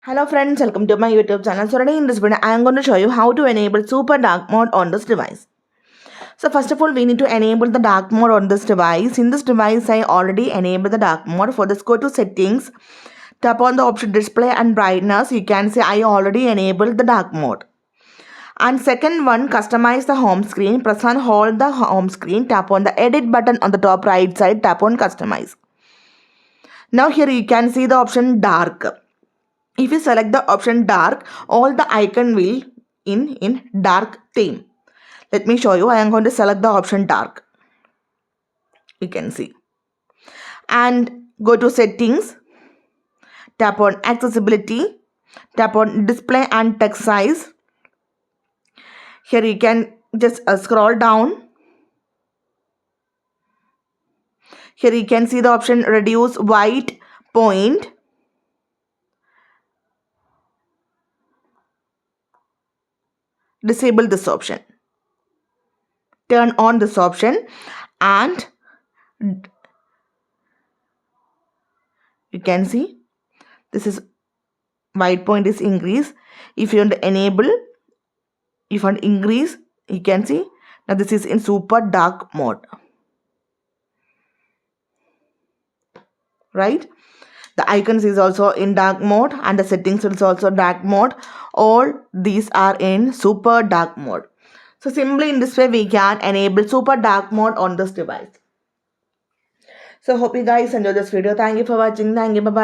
Hello friends, welcome to my YouTube channel. So today in this video, I am going to show you how to enable super dark mode on this device. So first of all, we need to enable the dark mode on this device. In this device, I already enabled the dark mode. For this, go to settings, tap on the option display and brightness. You can see I already enabled the dark mode. And second one, customize the home screen. Press and hold the home screen. Tap on the edit button on the top right side. Tap on customize. Now here you can see the option dark. If you select the option dark, all the icon will in dark theme. Let me show you. I am going to select the option dark. You can see. And go to settings. Tap on accessibility. Tap on display and text size. Here you can just scroll down. Here you can see the option reduce white point. Disable this option. Turn on this option and you can see this is white point is increase. If you want to enable, if you want to increase, you can see now this is in super dark mode, right? The icons is also in dark mode and the settings is also dark mode. All these are in super dark mode. So simply in this way we can enable super dark mode on this device. So hope you guys enjoy this video. Thank you for watching. Thank you. Bye bye.